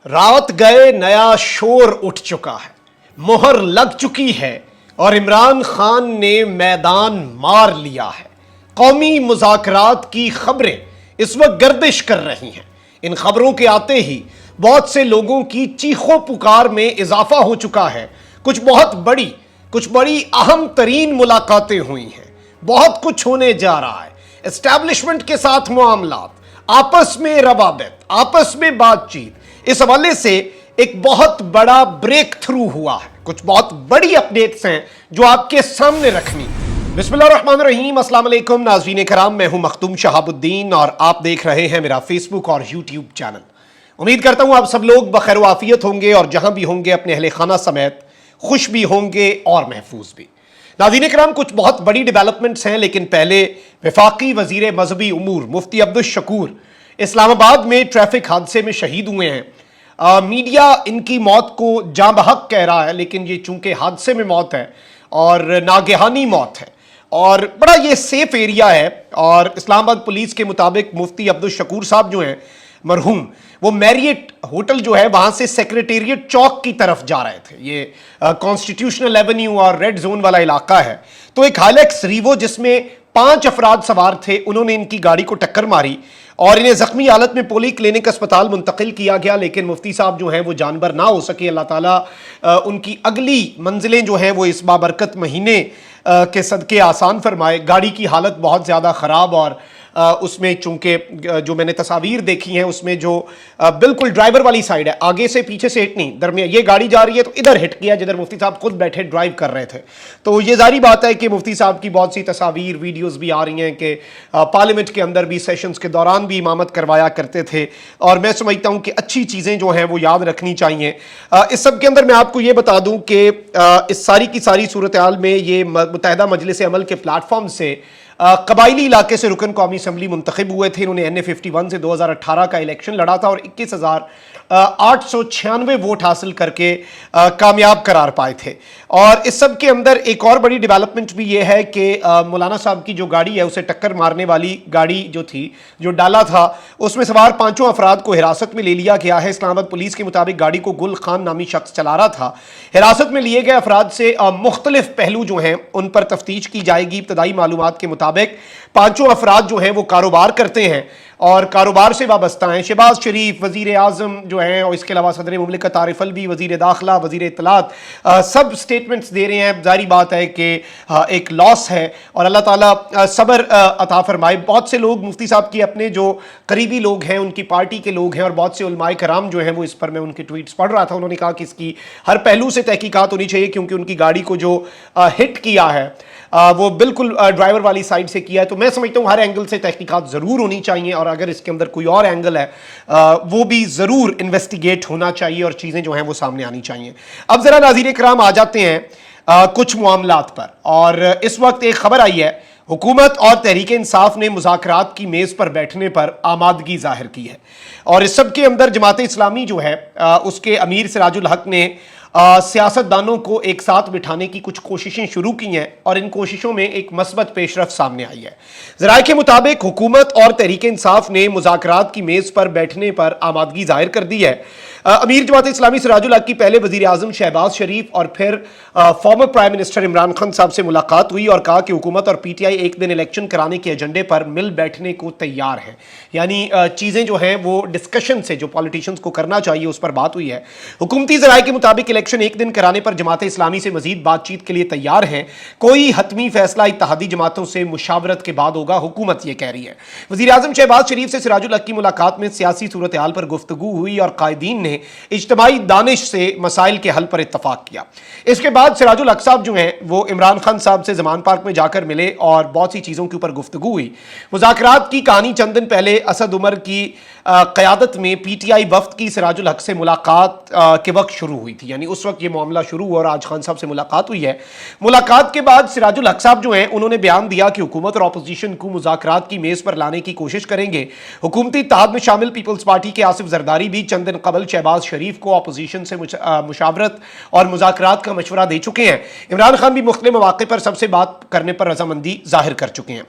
रात गए नया शोर उठ चुका है, मोहर लग चुकी है और इमरान खान ने मैदान मार लिया है। कौमी मुज़ाकरात की खबरें इस वक्त गर्दिश कर रही हैं। इन खबरों के आते ही बहुत से लोगों की चीखों पुकार में इजाफा हो चुका है। कुछ बड़ी अहम तरीन मुलाकातें हुई हैं। बहुत कुछ होने जा रहा है। एस्टैब्लिशमेंट के साथ मामलात, आपस में रवाबित, आपस में बातचीत, इस हवाले से एक बहुत बड़ा ब्रेक थ्रू हुआ है। कुछ बहुत बड़ी अपडेट्स हैं जो आपके सामने रखनी। बिस्मिल्लाहिर्रहमानिर्रहीम, अस्सलाम वालेकुम नाज़रीन कराम, मैं हूं मखदूम शहाबुद्दीन और आप देख रहे हैं मेरा फेसबुक और यूट्यूब चैनल। उम्मीद करता हूं आप सब लोग बखैर वाफियत होंगे और जहां भी होंगे अपने अहले खाना समेत खुश भी होंगे और महफूज भी। नाज़रीन कराम, कुछ बहुत बड़ी डेवलपमेंट्स हैं, लेकिन पहले वफाकी वज़ीर मजहबी उमूर मुफ्ती अब्दुल शकूर इस्लामाबाद में ट्रैफिक हादसे में शहीद हुए हैं। मीडिया इनकी मौत को जाँ बहक कह रहा है, लेकिन ये चूंकि हादसे में मौत है और नागहानी मौत है और बड़ा ये सेफ एरिया है, और इस्लामाबाद पुलिस के मुताबिक मुफ्ती अब्दुल शकूर साहब जो हैं मरहूम, वो मैरियट होटल जो है वहाँ से सेक्रेटेरिएट चौक की तरफ जा रहे थे। ये कॉन्स्टिट्यूशनल एवेन्यू और रेड जोन वाला इलाका है। तो एक हाइलैक्स रीवो जिसमें 5 अफराद सवार थे, उन्होंने इनकी गाड़ी को टक्कर मारी और इन्हें जख्मी हालत में पोली क्लिनिक अस्पताल मुंतकिल किया गया। लेकिन मुफ्ती साहब जो हैं वो जानबर ना हो सके। अल्लाह ताला उनकी अगली मंजिलें जो हैं वो इस बाबरकत महीने के सदके आसान फरमाए। गाड़ी की हालत बहुत ज़्यादा ख़राब और उसमें चूंकि जो मैंने तस्वीर देखी हैं उसमें जो बिल्कुल ड्राइवर वाली साइड है, आगे से पीछे से हिट नहीं, दरमियान ये गाड़ी जा रही है तो इधर हिट किया जिधर मुफ्ती साहब खुद बैठे ड्राइव कर रहे थे। तो ये जारी बात है कि मुफ्ती साहब की बहुत सी तस्वीर वीडियोस भी आ रही हैं कि पार्लियामेंट के अंदर भी सेशंस के दौरान भी इमामत करवाया करते थे, और मैं समझता हूँ कि अच्छी चीज़ें जो हैं वो याद रखनी चाहिए। इस सब के अंदर मैं आपको ये बता दूँ कि इस सारी की सारी सूरत हाल में ये मुत्तहिदा मजलिस अमल के प्लेटफॉर्म से कबाइली इलाके से रुकन कौमी असम्बली मुंतखब हुए थे। इन्होंने NA51 से 2018 का इलेक्शन लड़ा था और 21,896 वोट हासिल करके कामयाब करार पाए थे। और इस सब के अंदर एक और बड़ी डेवलपमेंट भी ये है कि मौलाना साहब की जो गाड़ी है उसे टक्कर मारने वाली गाड़ी जो थी, जो डाला था, उसमें सवार 5 अफराद को हिरासत में ले लिया गया है। इस्लामाबाद पुलिस के मुताबिक गाड़ी को गुल खान नामी शख्स चला रहा था। हिरासत में लिए गए अफराद से मुख्तलिफ पहलू जो हैं उन पर तफ्तीश की जाएगी। इब्तदाई मालूमात के मुताबिक 5 अफराद जो हैं वो कारोबार करते हैं और कारोबार से वाबस्ता हैं। शहबाज शरीफ वज़ीर आज़म जो हैं और इसके अलावा सदर मुमलिकत आरिफ अलवी, वज़ीर दाखिला, वज़ीर इत्तलात, सब स्टेटमेंट्स दे रहे हैं। जारी बात है कि एक लॉस है और अल्लाह ताला सब्र अता फरमाए। बहुत से लोग मुफ्ती साहब की अपने जो करीबी लोग हैं, उनकी पार्टी के लोग हैं और बहुत से उलमाए कराम जो हैं वो इस पर मैं उनके ट्वीट्स पढ़ रहा था, उन्होंने कहा कि इसकी हर पहलू से तहकीकात होनी चाहिए, क्योंकि उनकी गाड़ी को जो हिट किया है वो बिल्कुल ड्राइवर वाली साइड से किया है। तो मैं समझता हूँ हर एंगल से तहकीकात ज़रूर होनी चाहिए, और अगर इसके अंदर कोई और एंगल है वो भी ज़रूर इन्वेस्टिगेट होना चाहिए और चीज़ें जो हैं वो सामने आनी चाहिए। अब ज़रा नाज़रीन कराम आ जाते हैं कुछ मामलात पर। और इस वक्त एक खबर आई है, हुकूमत और तहरीक इंसाफ ने मुज़ाकरात की मेज़ पर बैठने पर आमादगी जाहिर की है। और इस सब के अंदर जमात इस्लामी जो है उसके अमीर सिराजुल हक ने सियासतदानों को एक साथ बिठाने की कुछ कोशिशें शुरू की हैं और इन कोशिशों में एक मस्बत पेशरफ सामने आई है। ज़राए के मुताबिक हुकूमत और तहरीक इंसाफ ने मुज़ाकरात की मेज़ पर बैठने पर आमादगी जाहिर कर दी है। अमीर जमात इस्लामी सिराजुल हक की पहले वज़ीर आज़म शहबाज शरीफ और फिर former prime minister Imran Khan साहब से मुलाकात हुई और कहा कि हुकूमत और PTI एक दिन इलेक्शन कराने के एजेंडे पर मिल बैठने को तैयार है। यानी चीज़ें जो हैं वो डिस्कशन से जो पॉलिटिशियंस को करना चाहिए उस पर बात हुई है। हुकूमती ज़राए के मुताबिक इलेक्शन एक दिन कराने पर जमात इस्लामी से मजीद बातचीत के लिए तैयार है। कोई हतमी फैसला इत्तेहादी जमातों से मुशावरत के बाद होगा, हुकूमत ये कह रही है। वज़ीर आज़म शहबाज शरीफ से सिराजुल हक की मुलाकात में सियासी सूरत हाल पर गुफ्तगू हुई और कायदीन ने इज्तिमाई दानिश से मसाइल के हल पर इत्तफाक किया। इसके बाद सिराजुल हक साहब जो हैं वो इमरान खान साहब से ज़मान पार्क में जाकर मिले और बहुत सी चीज़ों के ऊपर गुफ्तगू हुई। मुज़ाकरात की कहानी चंद दिन पहले असद उमर की क़यादत में PTI वफ्द की सिराजुल हक से मुलाकात के वक्त शुरू हुई थी। यानी उस वक्त ये मामला शुरू हुआ और आज खान साहब से मुलाकात हुई है। मुलाकात के बाद सिराजुल हक साहब जो हैं उन्होंने बयान दिया कि हुकूमत और अपोजिशन को मुज़ाकरात की मेज़ पर लाने की कोशिश करेंगे। हुकूमती इत्तेहाद में शामिल पीपल्स पार्टी के आसिफ जरदारी भी चंद दिन कबल शहबाज शरीफ को अपोजिशन से मुशावरत और मुज़ाकरात का मशवरा दे चुके हैं। इमरान खान भी मुख्तलिफ मौके पर सबसे बात करने पर रजामंदी जाहिर कर चुके हैं।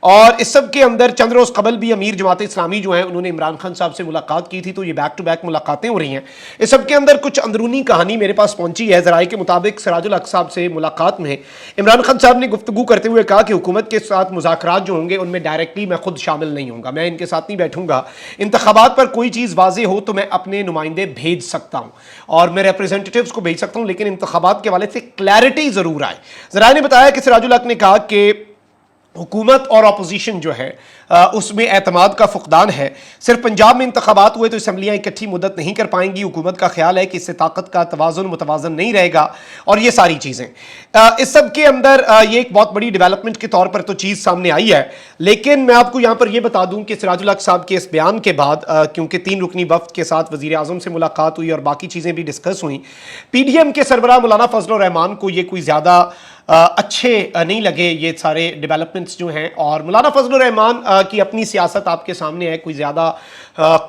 और इस सब के अंदर चंद रोज़ कबल भी अमीर जमात इस्लामी जो हैं उन्होंने इमरान खान साहब से मुलाकात की थी, तो ये बैक टू बैक मुलाकातें हो रही हैं। इस सब के अंदर कुछ अंदरूनी कहानी मेरे पास पहुंची है। ज़राए के मुताबिक सिराजुल हक साहब से मुलाकात में इमरान खान साहब ने गुफ्तगू करते हुए कहा कि हुकूमत के साथ मुज़ाकरात जो होंगे उनमें डायरेक्टली मैं खुद शामिल नहीं होऊंगा, मैं इनके साथ नहीं बैठूंगा। इंतखाबात पर कोई चीज़ वाज़ेह हो तो मैं अपने नुमाइंदे भेज सकता हूँ और मैं रिप्रेजेंटेटिव्स को भेज सकता हूँ, लेकिन इंतखाबात के हवाले से क्लैरिटी ज़रूर आए। ज़राए ने बताया कि सिराजुल हक ने कहा कि हुकूमत और अपोजिशन जो है उसमें एतमाद का फुकदान है। सिर्फ पंजाब में इंतखाबात हुए तो असम्बलियाँ इकट्ठी मुद्दत नहीं कर पाएंगी। हुकूमत का ख्याल है कि इससे ताकत का तवाज़ुन मुतवाज़न नहीं रहेगा और ये सारी चीज़ें। इस सब के अंदर ये एक बहुत बड़ी डेवलपमेंट के तौर पर तो चीज़ सामने आई है। लेकिन मैं आपको यहाँ पर यह बता दूँ कि सिराजुल हक साहब के इस बयान के बाद क्योंकि 3 रुकनी वफ्द के साथ वज़ीर आज़म से मुलाकात हुई और बाकी चीज़ें भी डिस्कस हुई, PDM के सरबराह मौलाना फजल रहमान को ये कोई ज़्यादा अच्छे नहीं लगे ये सारे डेवलपमेंट्स जो हैं। और मौलाना फजल रहमान की अपनी सियासत आपके सामने है, कोई ज़्यादा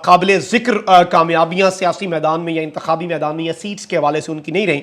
काबिल ज़िक्र कामयाबियाँ सियासी मैदान में या इंतखाबी मैदान में या सीट्स के हवाले से उनकी नहीं रही।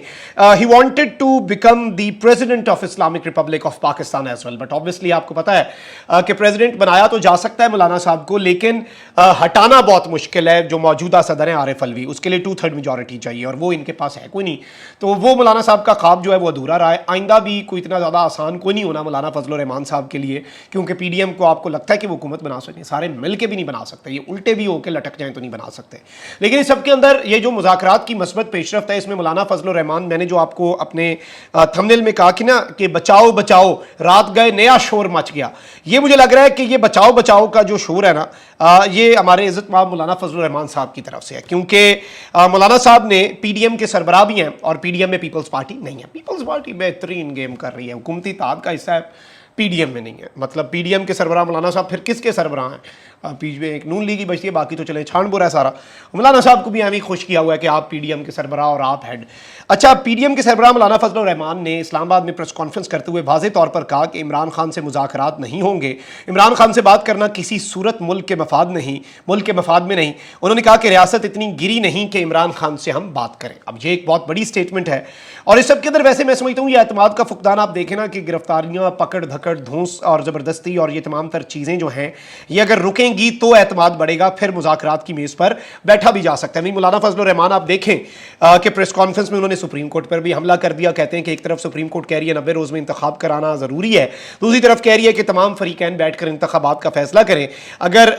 He wanted to become the president of Islamic Republic of Pakistan as well, but obviously आपको पता है कि प्रेसिडेंट बनाया तो जा सकता है मौलाना साहब को, लेकिन हटाना बहुत मुश्किल है। जो मौजूदा सदर हैं आरिफ अलवी, उसके लिए 2/3 मेजॉरिटी चाहिए और वो इनके पास है कोई नहीं, तो वो मौलाना साहब का ख्वाब जो है वो अधूरा रहा है। आइंदा भी कोई इतना ज़्यादा आसान कोई नहीं होना मौलाना फजल रहमान साहब के लिए, क्योंकि PDM को आपको लगता है कि वो हुकूमत बना सकें, सारे मिल के भी नहीं बना सकते, ये उल्टे भी होकर लटक जाएं तो नहीं बना सकते। लेकिन इस सब के अंदर ये जो मुज़ाकरात की मस्बत पेशरफ्त है, इसमें मौलाना फजल रहमान, मैंने जो आपको अपने थंबनेल में कहा कि ना कि बचाओ बचाओ रात गए नया शोर मच गया, ये मुझे लग रहा है कि ये बचाओ बचाओ का जो शोर है ना ये हमारे इज़्ज़तमाब मौलाना फजल रहमान साहब की तरफ से है, क्योंकि मौलाना साहब ने PDM के सरबराह भी हैं और PDM में पीपल्स पार्टी नहीं है। पीपल्स पार्टी बेहतरीन गेम कर रही है, हुकूमती इत्तेहाद का हिस्सा है, PDM में नहीं है। मतलब PDM के सरबराह मौलाना साहब फिर किसके सरबराह हैं? बीच में एक नून लीगी बचती है, बाकी तो चले छान बुरा है सारा। मौलाना साहब को भी हमें खुश किया हुआ है कि आप PDM के सरबराह और आप हेड। अच्छा, PDM के सरबराह मौलाना फजल रहमान ने इस्लामाबाद में प्रेस कॉन्फ्रेंस करते हुए वाज़ेह तौर पर कहा कि इमरान खान से मुज़ाकरात नहीं होंगे, इमरान खान से बात करना किसी सूरत मुल्क के मफाद में नहीं। उन्होंने कहा कि रियासत इतनी गिरी नहीं कि इमरान खान से हम बात करें। अब ये एक बहुत बड़ी स्टेटमेंट है और इस सब के अंदर वैसे मैं समझता हूँ ये एतमाद का फुकदान आप देखें ना कि गिरफ्तारियाँ, पकड़ धकड़, धूस और ज़बरदस्ती और ये तमाम तर चीज़ें जो हैं ये अगर रुकेंगी तो एतमाद बढ़ेगा, फिर मुज़ाकरात की मेज़ पर बैठा भी जा सकता है। मौलाना फजल रहमान आप देखें कि प्रेस कॉन्फ्रेंस में उन्होंने सुप्रीम कोर्ट पर भी हमला कर दिया। कहते हैं कि एक तरफ सुप्रीम कोर्ट कह रही है 90 रोज़ में इंतखाब कराना ज़रूरी है, दूसरी तरफ कह रही है कि तमाम फरीकैन बैठकर इंतखाबात का फैसला करें। अगर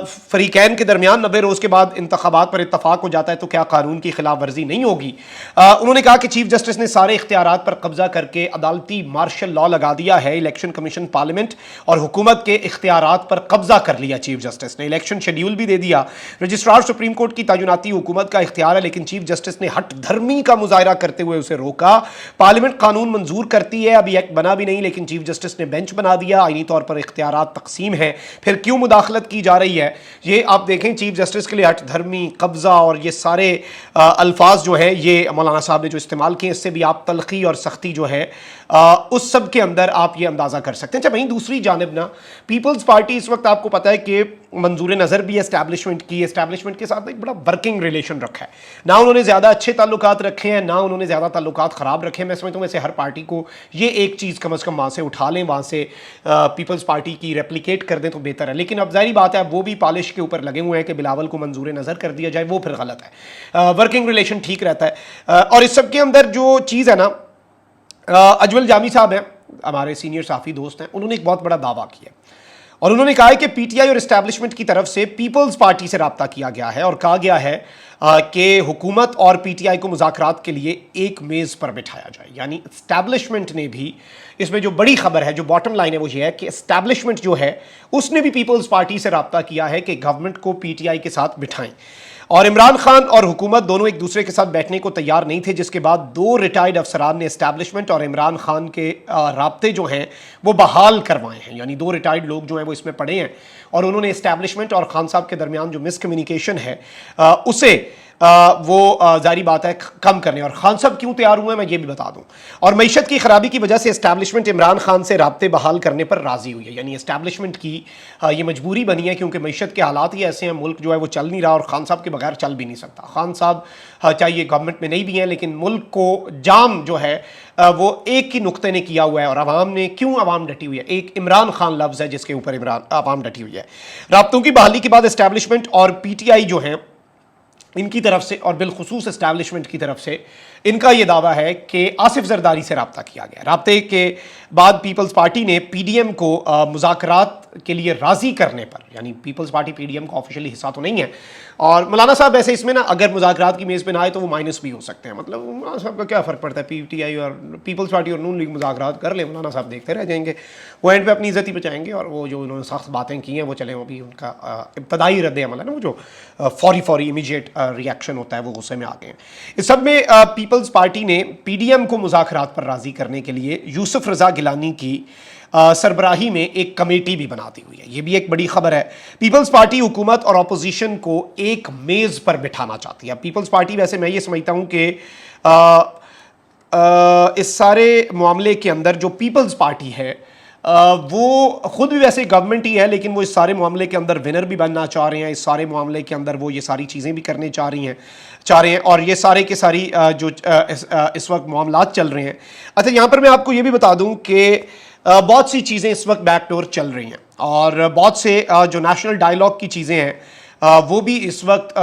फरीकैन के दरमियान 90 रोज़ के बाद इंतखाबात पर इत्तफाक हो जाता है तो क्या कानून की खिलाफ वर्जी नहीं होगी? उन्होंने कहा कि चीफ जस्टिस ने सारे इख्तियारात पर कब्जा करके अदालती मार्शल लॉ लगा दिया है। इलेक्शन कमीशन, पार्लियामेंट और हुकूमत के इख्तियारात पर कब्जा कर लिया चीफ जस्टिस ने। इलेक्शन शेड्यूल भी दे दिया। रजिस्ट्रार सुप्रीम कोर्ट की तैनाती हुकूमत का इख्तियार है, लेकिन चीफ जस्टिस ने हट धर्मी का मुजाहरा करते हुए उसे रोका। पार्लियामेंट कानून मंजूर करती है, अभी एक्ट बना भी नहीं, लेकिन चीफ जस्टिस ने बेंच बना दिया। आईनी तौर पर इख्तियारात तकसीम है, फिर क्यों मुदाखलत की जा रही है? ये आप देखें, चीफ जस्टिस के लिए हट धर्मी, कब्जा और ये सारे अल्फाज जो है ये मौलाना साहब ने जो इस्तेमाल किए, इससे भी आप तलखी और सख्ती जो है उस सब के अंदर आप ये अंदाज़ा कर सकते हैं। अच्छा, वहीं दूसरी जानिब ना पीपल्स पार्टी इस वक्त आपको पता है कि मंजूर नज़र भी एस्टैब्लिशमेंट के साथ एक बड़ा वर्किंग रिलेशन रखा है। ना उन्होंने ज़्यादा अच्छे ताल्लुकात रखे हैं, ना उन्होंने ज़्यादा ताल्लुकात ख़राब रखे हैं। मैं समझता हूँ वैसे हर पार्टी को ये एक चीज़ कम अज़ कम वहाँ से उठा लें, वहाँ से पीपल्स पार्टी की रेप्लिकेट कर दें तो बेहतर है। लेकिन अब ज़ाहिर बात है वो भी पॉलिश के ऊपर लगे हुए हैं कि बिलावल को मंजूर नज़र कर दिया जाए, वो फिर गलत है। वर्किंग रिलेशन ठीक रहता है। और इस सब के अंदर जो चीज़ है ना, अजवल जामी साहब हैं, हमारे सीनियर साफ़ी दोस्त हैं, उन्होंने एक बहुत बड़ा दावा किया और उन्होंने कहा है कि PTI और इस्टेब्लिशमेंट की तरफ से पीपल्स पार्टी से रब्ता किया गया है और कहा गया है कि हुकूमत और PTI को मुज़ाकरात के लिए एक मेज़ पर बिठाया जाए। यानी इस्टेब्लिशमेंट ने भी, इसमें जो बड़ी खबर है, जो बॉटम लाइन है वो ये है कि इस्टेब्लिशमेंट जो है उसने भी पीपल्स पार्टी से रब्ता किया है कि गवर्नमेंट को PTI के साथ बिठाएं। और इमरान खान और हुकूमत दोनों एक दूसरे के साथ बैठने को तैयार नहीं थे, जिसके बाद 2 रिटायर्ड अफसरान ने इस्टेब्लिशमेंट और इमरान खान के राब्ते जो हैं वो बहाल करवाए हैं। यानी 2 रिटायर्ड लोग जो हैं वो इसमें पड़े हैं और उन्होंने इस्टेब्लिशमेंट और खान साहब के दरमियान जो मिसकम्युनिकेशन है उसे وہ ظاہری بات ہے کم کرنے. اور خان صاحب کیوں تیار ہوئے ہیں میں یہ بھی بتا دوں. اور معیشت کی خرابی کی وجہ سے اسٹیبلشمنٹ عمران خان سے رابطے بحال کرنے پر راضی ہوئی ہے. یعنی اسٹیبلشمنٹ کی یہ مجبوری بنی ہے کیونکہ معیشت کے حالات ہی ایسے ہیں, ملک جو ہے وہ چل نہیں رہا, اور خان صاحب کے بغیر چل بھی نہیں سکتا. خان صاحب چاہے یہ گورنمنٹ میں نہیں بھی ہیں لیکن ملک کو جام جو ہے وہ ایک ہی نقطے نے کیا ہوا ہے. اور عوام نے کیوں عوام ڈٹی ہوئی ہے, ایک عمران خان لفظ ہے جس کے اوپر عوام ڈٹی ہوئی ہے. رابطوں کی بحالی کے بعد اسٹیبلشمنٹ اور پی ٹی آئی جو ہیں ان کی طرف سے, اور بالخصوص اسٹیبلشمنٹ کی طرف سے, ان کا یہ دعویٰ ہے کہ آصف زرداری سے رابطہ کیا گیا. رابطے کے بعد پیپلز پارٹی نے پی ڈی ایم کو مذاکرات کے لیے راضی کرنے پر, یعنی Peoples Party P D M کا آفیشیلی حصہ تو نہیں ہے, اور مولانا صاحب ایسے اس میں نا اگر مذاکرات کی میز پہ نہ آئے تو وہ مائنس بھی ہو سکتے ہیں. مطلب مولانا صاحب کا کیا فرق پڑتا ہے, پی ٹی آئی اور پیپلز پارٹی اور نون لیگ مذاکرات کر لیں, مولانا صاحب دیکھتے رہ جائیں گے, وہ اینڈ پہ اپنی عزت ہی بچائیں گے. اور وہ جو انہوں نے سخت باتیں کی ہیں وہ چلیں, وہ بھی ان کا ابتدائی رد عمل ہے نا, وہ جو فوری امیجیٹ ریئیکشن ہوتا ہے, وہ غصے میں آ گئے ہیں. اس سب میں پیپلز پارٹی نے پی ڈی ایم کو مذاکرات پر راضی کرنے کے لیے یوسف رضا گیلانی کی سربراہی میں ایک کمیٹی بھی بناتی ہوئی ہے. یہ بھی ایک بڑی خبر ہے. پیپلز پارٹی حکومت اور اپوزیشن کو ایک میز پر بٹھانا چاہتی ہے. پیپلز پارٹی ویسے میں یہ سمجھتا ہوں کہ اس سارے معاملے کے اندر جو پیپلز پارٹی ہے وہ خود بھی ویسے گورنمنٹ ہی ہے, لیکن وہ اس سارے معاملے کے اندر ونر بھی بننا چاہ رہے ہیں. اس سارے معاملے کے اندر وہ یہ ساری چیزیں بھی کرنے چاہ رہے ہیں, اور یہ سارے کے ساری جو اس وقت معاملات چل رہے ہیں. اچھا, یہاں پر میں آپ کو یہ بھی بتا دوں کہ بہت سی چیزیں اس وقت بیک ڈور چل رہی ہیں, اور بہت سے جو نیشنل ڈائیلاگ کی چیزیں ہیں وہ بھی اس وقت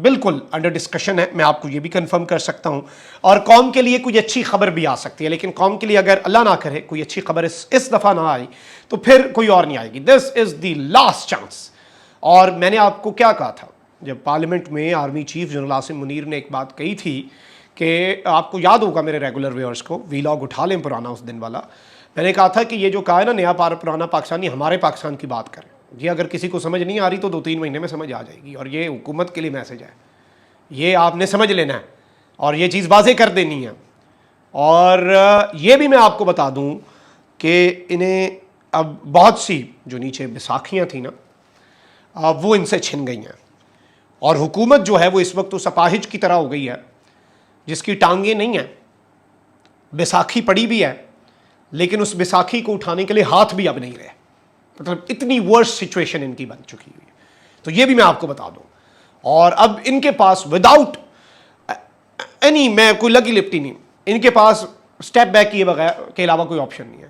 بالکل انڈر ڈسکشن ہے. میں آپ کو یہ بھی کنفرم کر سکتا ہوں, اور قوم کے لیے کوئی اچھی خبر بھی آ سکتی ہے. لیکن قوم کے لیے اگر اللہ نہ کرے کوئی اچھی خبر اس دفعہ نہ آئی تو پھر کوئی اور نہیں آئے گی. دس از دی لاسٹ چانس. اور میں نے آپ کو کیا کہا تھا جب پارلیمنٹ میں army chief general Asim Munir نے ایک بات کہی تھی کہ آپ کو یاد ہوگا میرے ریگولر ویورز کو, ویلاگ اٹھا لیں پرانا اس دن والا, میں نے کہا تھا کہ یہ جو کہا ہے نا نیا پرانا پاکستانی, ہمارے پاکستان کی بات کریں. یہ اگر کسی کو سمجھ نہیں آ رہی تو 2-3 مہینے میں سمجھ آ جائے گی, اور یہ حکومت کے لیے میسج ہے, یہ آپ نے سمجھ لینا ہے اور یہ چیز واضح کر دینی ہے. اور یہ بھی میں آپ کو بتا دوں کہ انہیں اب بہت سی جو نیچے بیساکھیاں تھیں نا وہ ان سے چھن گئی ہیں, اور حکومت جو ہے وہ اس وقت اس اپاہج کی طرح ہو گئی ہے جس کی ٹانگیں نہیں ہیں, بیساکھی پڑی بھی ہے لیکن اس بیساکھی کو اٹھانے کے لیے ہاتھ بھی اب نہیں رہے. مطلب اتنی ورس سچویشن ان کی بن چکی ہوئی ہے. تو یہ بھی میں آپ کو بتا دوں. اور اب ان کے پاس وداؤٹ اینی, میں کوئی لگی لپٹی نہیں, ان کے پاس اسٹیپ بیک کیے بغیر کے علاوہ کوئی آپشن نہیں ہے,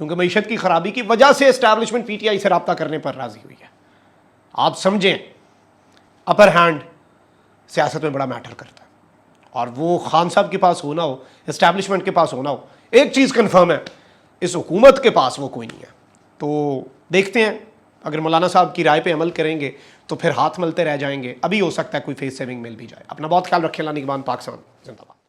کیونکہ معیشت کی خرابی کی وجہ سے اسٹیبلشمنٹ پی ٹی آئی سے رابطہ کرنے پر راضی ہوئی ہے. آپ سمجھیں, اپر ہینڈ سیاست میں بڑا میٹر کرتا ہے, اور وہ خان صاحب کے پاس ہونا ہو, اسٹیبلشمنٹ کے پاس ہونا ہو, ایک چیز کنفرم ہے, اس حکومت کے پاس وہ کوئی نہیں ہے. تو دیکھتے ہیں, اگر مولانا صاحب کی رائے پہ عمل کریں گے تو پھر ہاتھ ملتے رہ جائیں گے. ابھی ہو سکتا ہے کوئی فیس سیونگ مل بھی جائے. اپنا بہت خیال رکھیں. اللہ نگہبان. پاکستان زندہ باد.